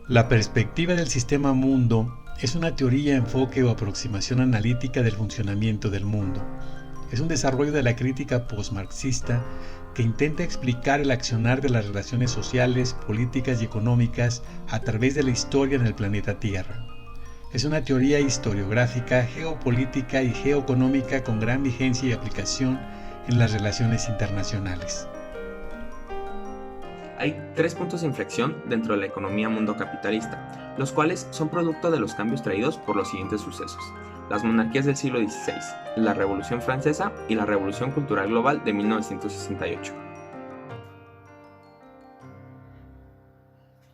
La perspectiva del sistema mundo es una teoría, enfoque o aproximación analítica del funcionamiento del mundo. Es un desarrollo de la crítica postmarxista que intenta explicar el accionar de las relaciones sociales, políticas y económicas a través de la historia en el planeta Tierra. Es una teoría historiográfica, geopolítica y geoeconómica con gran vigencia y aplicación en las relaciones internacionales. Hay 3 puntos de inflexión dentro de la economía mundo capitalista, los cuales son producto de los cambios traídos por los siguientes sucesos: las monarquías del siglo XVI, la Revolución Francesa y la Revolución Cultural Global de 1968.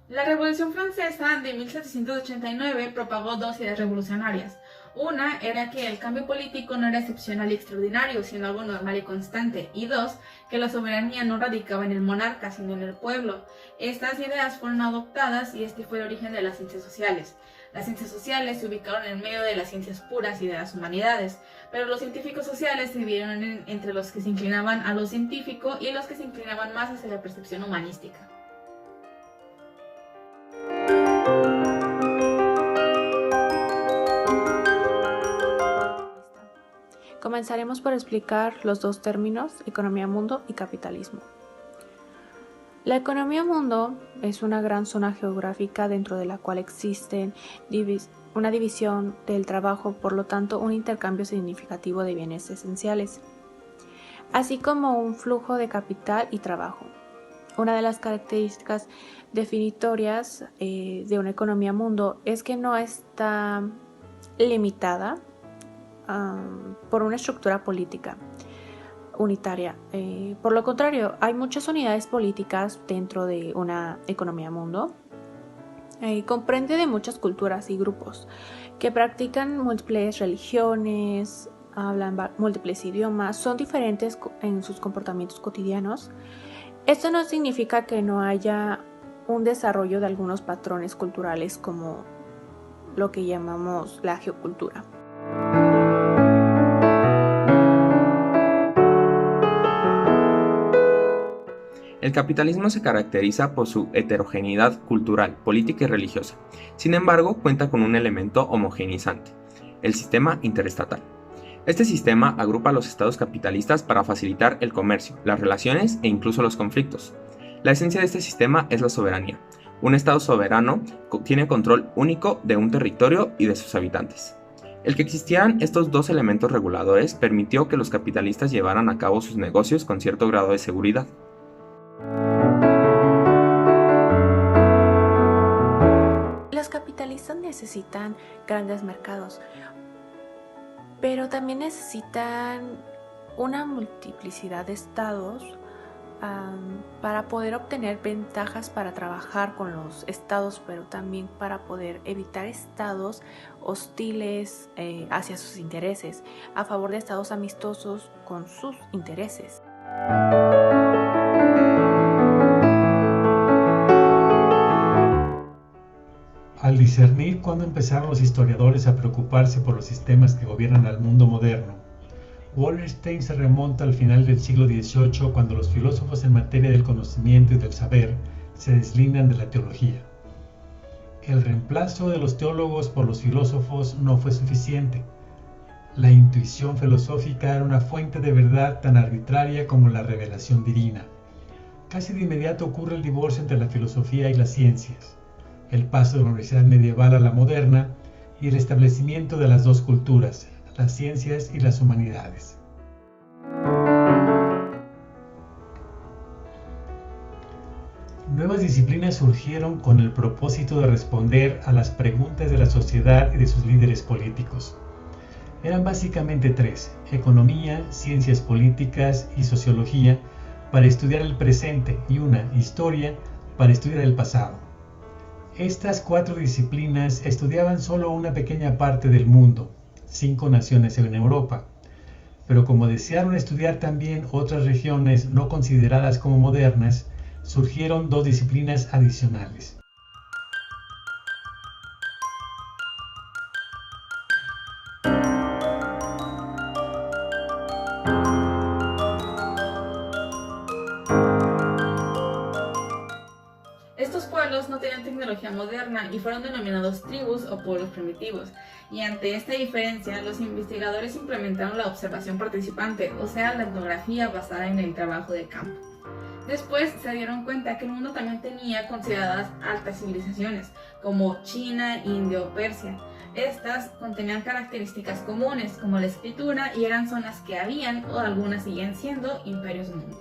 La Revolución Francesa de 1789 propagó dos ideas revolucionarias. Una era que el cambio político no era excepcional y extraordinario, sino algo normal y constante. Y dos, que la soberanía no radicaba en el monarca, sino en el pueblo. Estas ideas fueron adoptadas y este fue el origen de las ciencias sociales. Las ciencias sociales se ubicaron en medio de las ciencias puras y de las humanidades, pero los científicos sociales se dividieron entre los que se inclinaban a lo científico y los que se inclinaban más hacia la percepción humanística. Comenzaremos por explicar los dos términos, economía mundo y capitalismo. La economía mundo es una gran zona geográfica dentro de la cual existe una división del trabajo, por lo tanto un intercambio significativo de bienes esenciales, así como un flujo de capital y trabajo. Una de las características definitorias de una economía mundo es que no está limitada por una estructura política unitaria. Por lo contrario, hay muchas unidades políticas dentro de una economía mundo. Comprende de muchas culturas y grupos que practican múltiples religiones, hablan múltiples idiomas, son diferentes en sus comportamientos cotidianos. Esto no significa que no haya un desarrollo de algunos patrones culturales como lo que llamamos la geocultura. El capitalismo se caracteriza por su heterogeneidad cultural, política y religiosa. Sin embargo, cuenta con un elemento homogeneizante: el sistema interestatal. Este sistema agrupa a los estados capitalistas para facilitar el comercio, las relaciones e incluso los conflictos. La esencia de este sistema es la soberanía. Un estado soberano tiene control único de un territorio y de sus habitantes. El que existieran estos dos elementos reguladores permitió que los capitalistas llevaran a cabo sus negocios con cierto grado de seguridad. Los capitalistas necesitan grandes mercados, pero también necesitan una multiplicidad de estados para poder obtener ventajas para trabajar con los estados, pero también para poder evitar estados hostiles hacia sus intereses, a favor de estados amistosos con sus intereses. Al discernir cuándo empezaron los historiadores a preocuparse por los sistemas que gobiernan al mundo moderno, Wallerstein se remonta al final del siglo XVIII, cuando los filósofos en materia del conocimiento y del saber se deslindan de la teología. El reemplazo de los teólogos por los filósofos no fue suficiente. La intuición filosófica era una fuente de verdad tan arbitraria como la revelación divina. Casi de inmediato ocurre el divorcio entre la filosofía y las ciencias, el paso de la universidad medieval a la moderna y el establecimiento de las dos culturas, las ciencias y las humanidades. Nuevas disciplinas surgieron con el propósito de responder a las preguntas de la sociedad y de sus líderes políticos. Eran básicamente tres: economía, ciencias políticas y sociología, para estudiar el presente, y una, historia, para estudiar el pasado. Estas cuatro disciplinas estudiaban solo una pequeña parte del mundo, 5 naciones en Europa, pero como desearon estudiar también otras regiones no consideradas como modernas, surgieron dos disciplinas adicionales. Estos fueron pueblos no tenían tecnología moderna y fueron denominados tribus o pueblos primitivos. Y ante esta diferencia, los investigadores implementaron la observación participante, o sea, la etnografía basada en el trabajo de campo. Después se dieron cuenta que el mundo también tenía consideradas altas civilizaciones, como China, India o Persia. Estas contenían características comunes, como la escritura, y eran zonas que habían, o algunas siguen siendo, imperios mundo.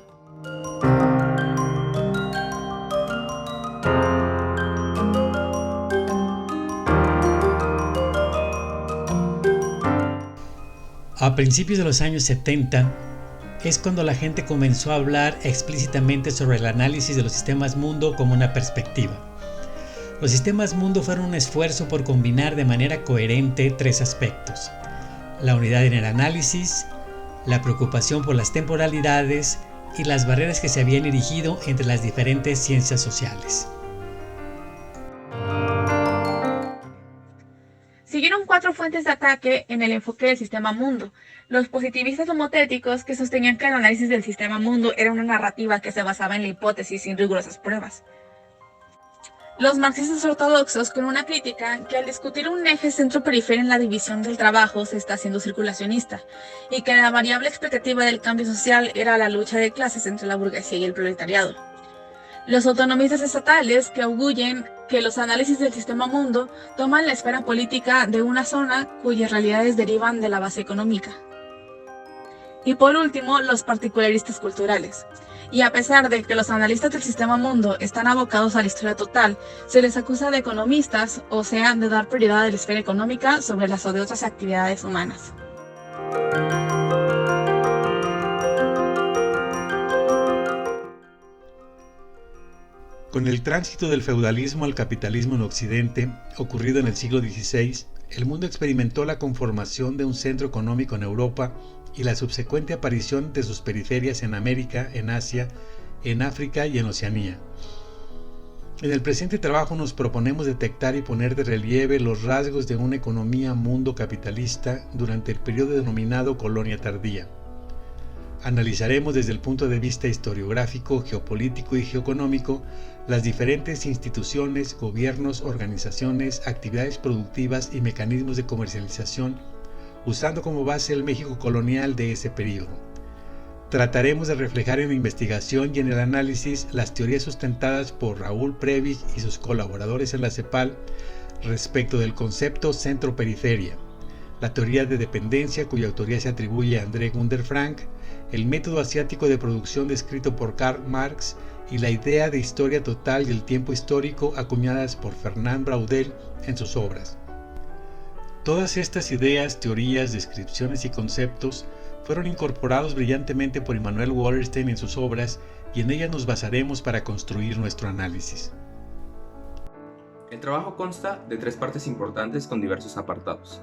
A principios de los años 70, es cuando la gente comenzó a hablar explícitamente sobre el análisis de los sistemas mundo como una perspectiva. Los sistemas mundo fueron un esfuerzo por combinar de manera coherente tres aspectos: la unidad en el análisis, la preocupación por las temporalidades y las barreras que se habían erigido entre las diferentes ciencias sociales. Siguieron 4 fuentes de ataque en el enfoque del sistema mundo. Los positivistas homotéticos, que sostenían que el análisis del sistema mundo era una narrativa que se basaba en la hipótesis sin rigurosas pruebas. Los marxistas ortodoxos, con una crítica que al discutir un eje centro-periferia en la división del trabajo se está haciendo circulacionista, y que la variable explicativa del cambio social era la lucha de clases entre la burguesía y el proletariado. Los autonomistas estatales, que augullen que los análisis del sistema mundo toman la esfera política de una zona cuyas realidades derivan de la base económica. Y por último, los particularistas culturales. Y a pesar de que los analistas del sistema mundo están abocados a la historia total, se les acusa de economistas, o sea, de dar prioridad a la esfera económica sobre las o de otras actividades humanas. Con el tránsito del feudalismo al capitalismo en Occidente, ocurrido en el siglo XVI, el mundo experimentó la conformación de un centro económico en Europa y la subsecuente aparición de sus periferias en América, en Asia, en África y en Oceanía. En el presente trabajo nos proponemos detectar y poner de relieve los rasgos de una economía mundo capitalista durante el periodo denominado Colonia Tardía. Analizaremos desde el punto de vista historiográfico, geopolítico y geoeconómico las diferentes instituciones, gobiernos, organizaciones, actividades productivas y mecanismos de comercialización, usando como base el México colonial de ese periodo. Trataremos de reflejar en la investigación y en el análisis las teorías sustentadas por Raúl Prebisch y sus colaboradores en la CEPAL respecto del concepto centro-periferia, la teoría de dependencia cuya autoría se atribuye a André Gunder Frank, el método asiático de producción descrito por Karl Marx y la idea de historia total y el tiempo histórico acuñadas por Fernand Braudel en sus obras. Todas estas ideas, teorías, descripciones y conceptos fueron incorporados brillantemente por Immanuel Wallerstein en sus obras y en ellas nos basaremos para construir nuestro análisis. El trabajo consta de 3 partes importantes con diversos apartados.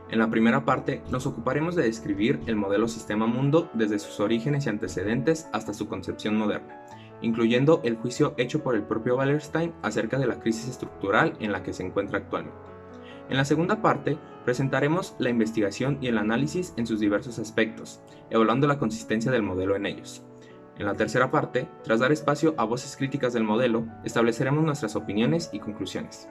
En la primera parte nos ocuparemos de describir el modelo sistema mundo desde sus orígenes y antecedentes hasta su concepción moderna, incluyendo el juicio hecho por el propio Wallerstein acerca de la crisis estructural en la que se encuentra actualmente. En la segunda parte presentaremos la investigación y el análisis en sus diversos aspectos, evaluando la consistencia del modelo en ellos. En la tercera parte, tras dar espacio a voces críticas del modelo, estableceremos nuestras opiniones y conclusiones.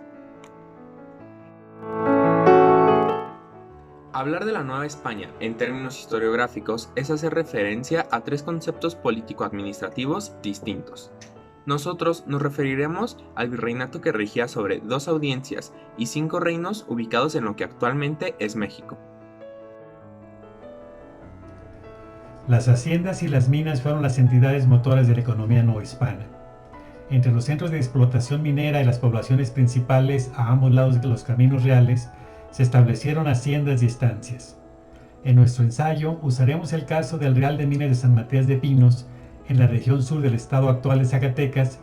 Hablar de la Nueva España en términos historiográficos es hacer referencia a 3 conceptos político-administrativos distintos. Nosotros nos referiremos al virreinato que regía sobre 2 audiencias y 5 reinos ubicados en lo que actualmente es México. Las haciendas y las minas fueron las entidades motoras de la economía novohispana. Entre los centros de explotación minera y las poblaciones principales a ambos lados de los caminos reales, se establecieron haciendas y estancias. En nuestro ensayo usaremos el caso del Real de Minas de San Matías de Pinos, en la región sur del estado actual de Zacatecas,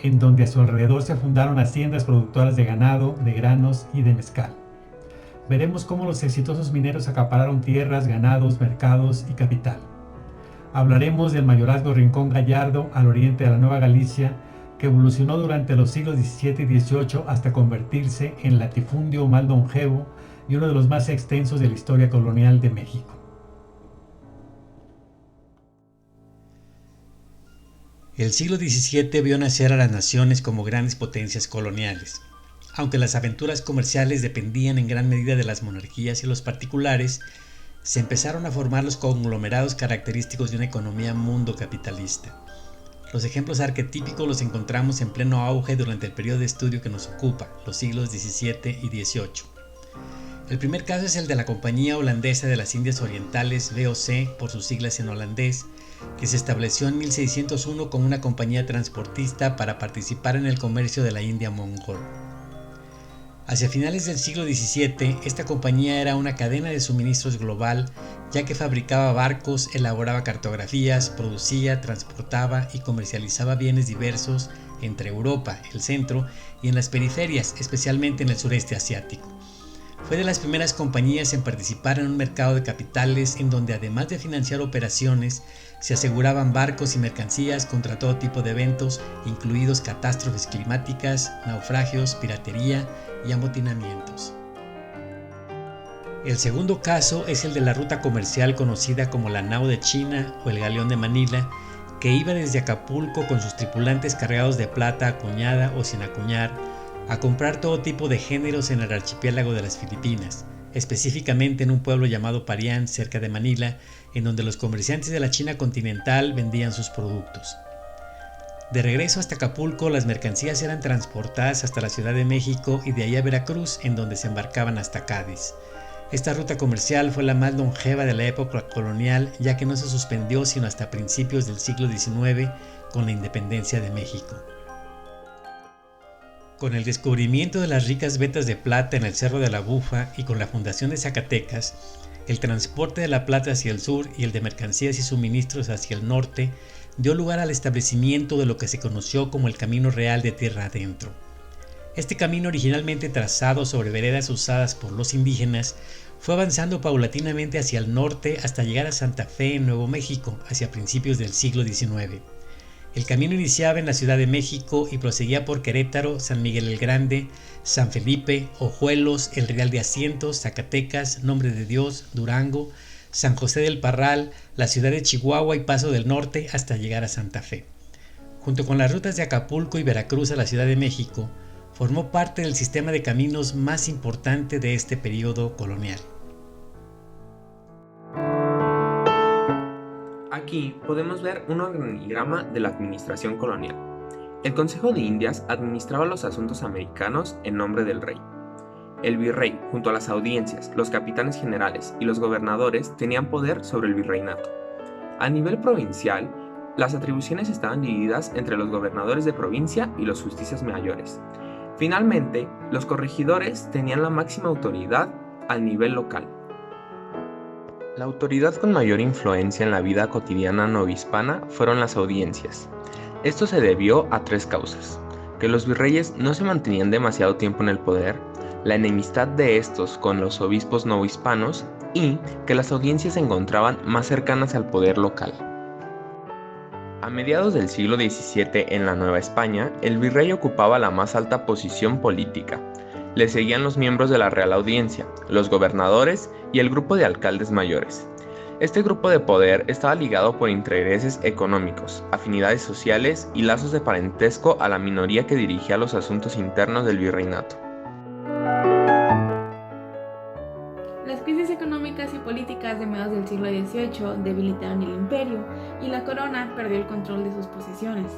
en donde a su alrededor se fundaron haciendas productoras de ganado, de granos y de mezcal. Veremos cómo los exitosos mineros acapararon tierras, ganados, mercados y capital. Hablaremos del mayorazgo Rincón Gallardo al oriente de la Nueva Galicia, que evolucionó durante los siglos XVII y XVIII hasta convertirse en latifundio más longevo y uno de los más extensos de la historia colonial de México. El siglo XVII vio nacer a las naciones como grandes potencias coloniales. Aunque las aventuras comerciales dependían en gran medida de las monarquías y los particulares, se empezaron a formar los conglomerados característicos de una economía mundo capitalista. Los ejemplos arquetípicos los encontramos en pleno auge durante el periodo de estudio que nos ocupa, los siglos XVII y XVIII. El primer caso es el de la Compañía Holandesa de las Indias Orientales, VOC, por sus siglas en holandés, que se estableció en 1601 como una compañía transportista para participar en el comercio de la India mongol. Hacia finales del siglo XVII, esta compañía era una cadena de suministros global, ya que fabricaba barcos, elaboraba cartografías, producía, transportaba y comercializaba bienes diversos entre Europa, el centro, y en las periferias, especialmente en el sureste asiático. Fue de las primeras compañías en participar en un mercado de capitales en donde, además de financiar operaciones, se aseguraban barcos y mercancías contra todo tipo de eventos, incluidos catástrofes climáticas, naufragios, piratería y amotinamientos. El segundo caso es el de la ruta comercial conocida como la Nao de China o el Galeón de Manila, que iba desde Acapulco con sus tripulantes cargados de plata acuñada o sin acuñar a comprar todo tipo de géneros en el archipiélago de las Filipinas, específicamente en un pueblo llamado Parián, cerca de Manila, en donde los comerciantes de la China continental vendían sus productos. De regreso hasta Acapulco, las mercancías eran transportadas hasta la Ciudad de México y de ahí a Veracruz, en donde se embarcaban hasta Cádiz. Esta ruta comercial fue la más longeva de la época colonial, ya que no se suspendió sino hasta principios del siglo XIX con la independencia de México. Con el descubrimiento de las ricas vetas de plata en el Cerro de la Bufa y con la fundación de Zacatecas, el transporte de la plata hacia el sur y el de mercancías y suministros hacia el norte dio lugar al establecimiento de lo que se conoció como el Camino Real de Tierra Adentro. Este camino, originalmente trazado sobre veredas usadas por los indígenas, fue avanzando paulatinamente hacia el norte hasta llegar a Santa Fe en Nuevo México hacia principios del siglo XIX. El camino iniciaba en la Ciudad de México y proseguía por Querétaro, San Miguel el Grande, San Felipe, Ojuelos, El Real de Asientos, Zacatecas, Nombre de Dios, Durango, San José del Parral, la ciudad de Chihuahua y Paso del Norte hasta llegar a Santa Fe. Junto con las rutas de Acapulco y Veracruz a la Ciudad de México, formó parte del sistema de caminos más importante de este periodo colonial. Aquí podemos ver un organigrama de la administración colonial. El Consejo de Indias administraba los asuntos americanos en nombre del rey. El virrey, junto a las audiencias, los capitanes generales y los gobernadores, tenían poder sobre el virreinato. A nivel provincial, las atribuciones estaban divididas entre los gobernadores de provincia y los justicias mayores. Finalmente, los corregidores tenían la máxima autoridad al nivel local. La autoridad con mayor influencia en la vida cotidiana novohispana fueron las audiencias. Esto se debió a tres causas: que los virreyes no se mantenían demasiado tiempo en el poder, la enemistad de estos con los obispos novohispanos y que las audiencias se encontraban más cercanas al poder local. A mediados del siglo XVII en la Nueva España, el virrey ocupaba la más alta posición política. Le seguían los miembros de la Real Audiencia, los gobernadores y el grupo de alcaldes mayores. Este grupo de poder estaba ligado por intereses económicos, afinidades sociales y lazos de parentesco a la minoría que dirigía los asuntos internos del virreinato. Las crisis económicas y políticas de mediados del siglo XVIII debilitaron el imperio y la corona perdió el control de sus posesiones,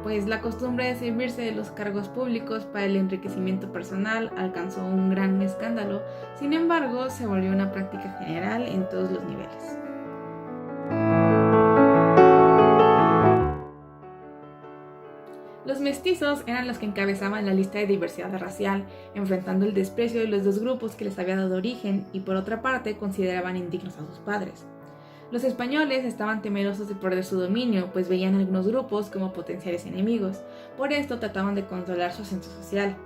pues la costumbre de servirse de los cargos públicos para el enriquecimiento personal alcanzó un gran escándalo. Sin embargo, se volvió una práctica general en todos los niveles. Los mestizos eran los que encabezaban la lista de diversidad racial, enfrentando el desprecio de los dos grupos que les había dado origen y por otra parte consideraban indignos a sus padres. Los españoles estaban temerosos de perder su dominio, pues veían a algunos grupos como potenciales enemigos. Por esto trataban de controlar su ascenso social.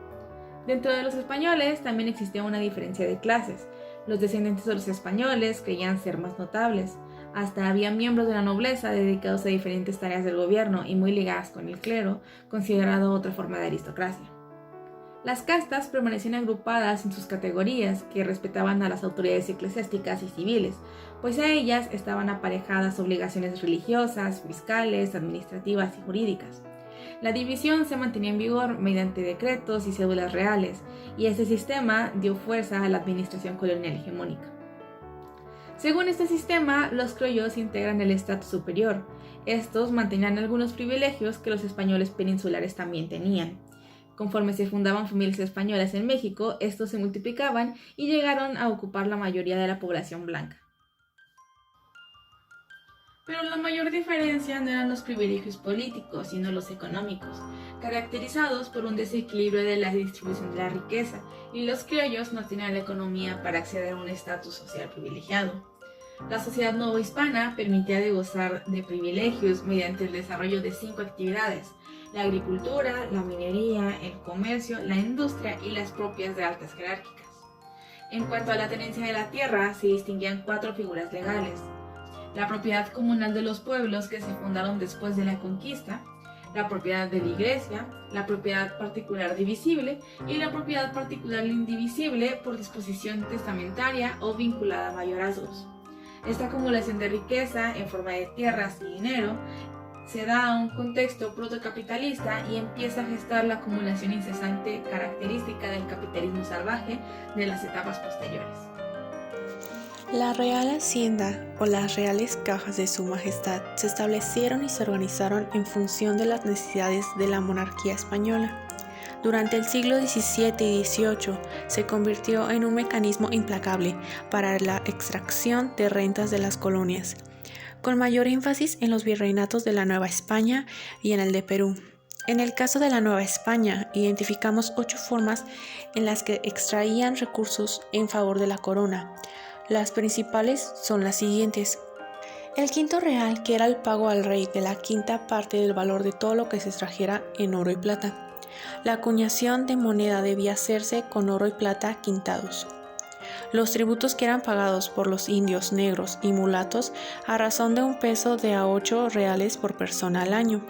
Dentro de los españoles también existía una diferencia de clases. Los descendientes de los españoles creían ser más notables. Hasta había miembros de la nobleza dedicados a diferentes tareas del gobierno y muy ligadas con el clero, considerado otra forma de aristocracia. Las castas permanecían agrupadas en sus categorías, que respetaban a las autoridades eclesiásticas y civiles, pues a ellas estaban aparejadas obligaciones religiosas, fiscales, administrativas y jurídicas. La división se mantenía en vigor mediante decretos y cédulas reales, y este sistema dio fuerza a la administración colonial hegemónica. Según este sistema, los criollos integran el estrato superior. Estos mantenían algunos privilegios que los españoles peninsulares también tenían. Conforme se fundaban familias españolas en México, estos se multiplicaban y llegaron a ocupar la mayoría de la población blanca. Pero la mayor diferencia no eran los privilegios políticos, sino los económicos, caracterizados por un desequilibrio de la distribución de la riqueza, y los criollos no tenían la economía para acceder a un estatus social privilegiado. La sociedad novohispana permitía de gozar de privilegios mediante el desarrollo de 5 actividades: la agricultura, la minería, el comercio, la industria y las propias de altas jerárquicas. En cuanto a la tenencia de la tierra, se distinguían 4 figuras legales: la propiedad comunal de los pueblos que se fundaron después de la conquista, la propiedad de la iglesia, la propiedad particular divisible y la propiedad particular indivisible por disposición testamentaria o vinculada a mayorazgos. Esta acumulación de riqueza en forma de tierras y dinero se da a un contexto protocapitalista y empieza a gestar la acumulación incesante característica del capitalismo salvaje de las etapas posteriores. La Real Hacienda o las Reales Cajas de Su Majestad se establecieron y se organizaron en función de las necesidades de la monarquía española. Durante el siglo XVII y XVIII se convirtió en un mecanismo implacable para la extracción de rentas de las colonias, con mayor énfasis en los virreinatos de la Nueva España y en el de Perú. En el caso de la Nueva España, identificamos 8 formas en las que extraían recursos en favor de la corona. Las principales son las siguientes. El quinto real, que era el pago al rey de la quinta parte del valor de todo lo que se extrajera en oro y plata. La acuñación de moneda debía hacerse con oro y plata quintados. Los tributos que eran pagados por los indios, negros y mulatos a razón de 1 peso de a 8 reales por persona al año.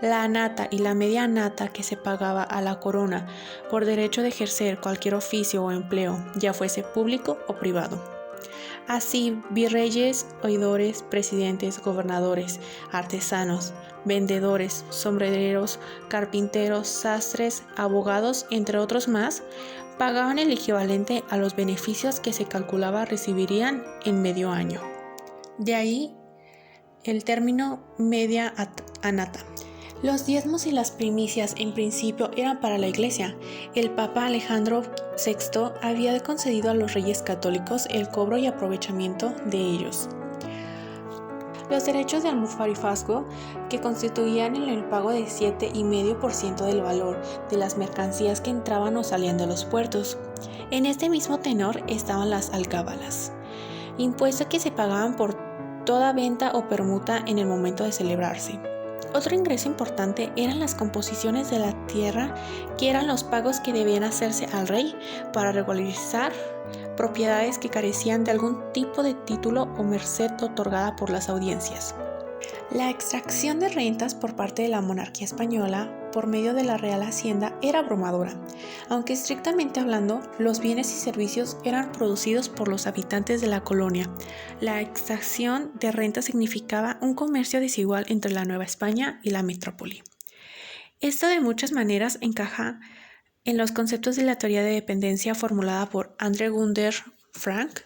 La nata y la media nata que se pagaba a la corona por derecho de ejercer cualquier oficio o empleo, ya fuese público o privado. Así, virreyes, oidores, presidentes, gobernadores, artesanos, vendedores, sombrereros, carpinteros, sastres, abogados, entre otros más, pagaban el equivalente a los beneficios que se calculaba recibirían en medio año. De ahí el término media anata. Los diezmos y las primicias en principio eran para la Iglesia. El Papa Alejandro VI había concedido a los reyes católicos el cobro y aprovechamiento de ellos. Los derechos de almofarifazgo, que constituían el pago de 7,5% del valor de las mercancías que entraban o salían de los puertos. En este mismo tenor estaban las alcábalas, impuestos que se pagaban por toda venta o permuta en el momento de celebrarse. Otro ingreso importante eran las composiciones de la tierra, que eran los pagos que debían hacerse al rey para regularizar propiedades que carecían de algún tipo de título o merced otorgada por las audiencias. La extracción de rentas por parte de la monarquía española por medio de la Real Hacienda era abrumadora, aunque estrictamente hablando, los bienes y servicios eran producidos por los habitantes de la colonia. La extracción de rentas significaba un comercio desigual entre la Nueva España y la metrópoli. Esto de muchas maneras encaja en los conceptos de la teoría de dependencia formulada por Andre Gunder Frank.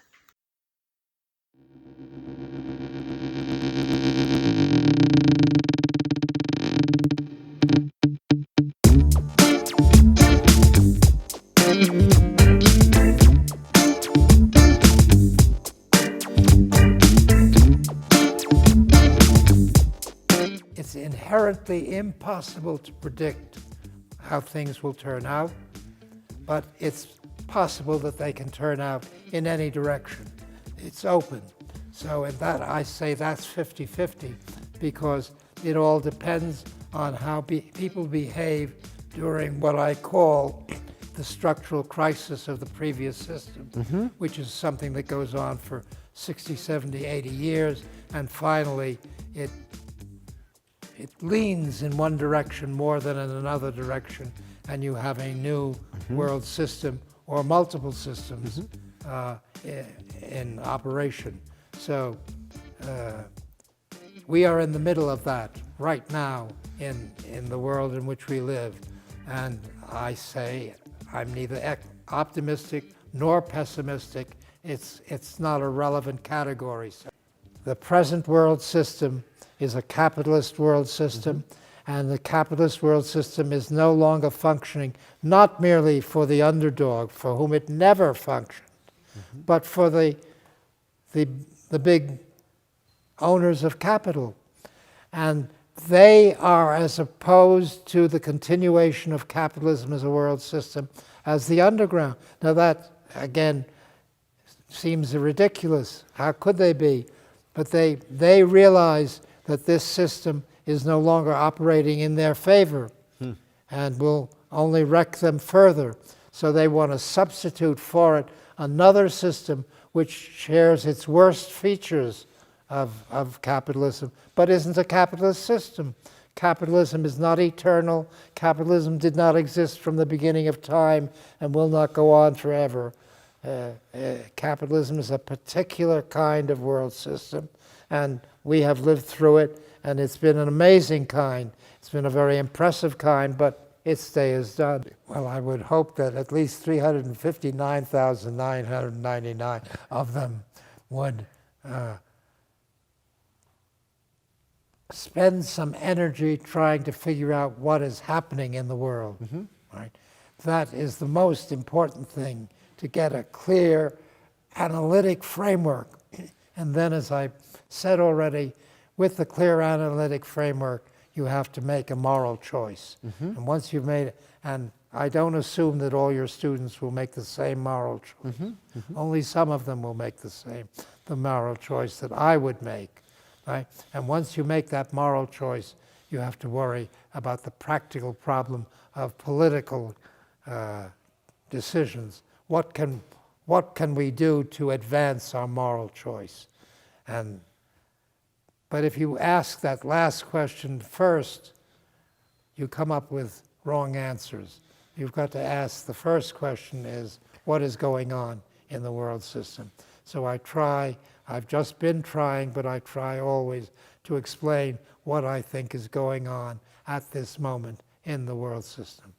It's inherently impossible to predict how things will turn out, but it's possible that they can turn out in any direction. It's open. So in that, I say that's 50-50, because it all depends on how people behave during what I call the structural crisis of the previous system, which is something that goes on for 60, 70, 80 years, and finally it leans in one direction more than in another direction, and you have a new world system or multiple systems in operation. So we are in the middle of that right now in the world in which we live. And I say I'm neither optimistic nor pessimistic. It's not a relevant category. The present world system is a capitalist world system, and the capitalist world system is no longer functioning, not merely for the underdog, for whom it never functioned, but for the big owners of capital. And they are, as opposed to the continuation of capitalism as a world system, as the underground. Now that, again, seems ridiculous. How could they be? But they realize that this system is no longer operating in their favor and will only wreck them further. So they want to substitute for it another system which shares its worst features of capitalism, but isn't a capitalist system. Capitalism is not eternal. Capitalism did not exist from the beginning of time and will not go on forever. Capitalism is a particular kind of world system, and we have lived through it, and it's been an amazing kind. It's been a very impressive kind, but its day is done. Well, I would hope that at least 359,999 of them would spend some energy trying to figure out what is happening in the world. Right? That is the most important thing, to get a clear analytic framework. And then, as I said already, with the clear analytic framework, you have to make a moral choice. And once you've made it, and I don't assume that all your students will make the same moral choice. Only some of them will make the moral choice that I would make. Right? And once you make that moral choice, you have to worry about the practical problem of political decisions. What can we do to advance our moral choice? But if you ask that last question first, you come up with wrong answers. You've got to ask, the first question is, what is going on in the world system? So I've just been trying, but I try always to explain what I think is going on at this moment in the world system.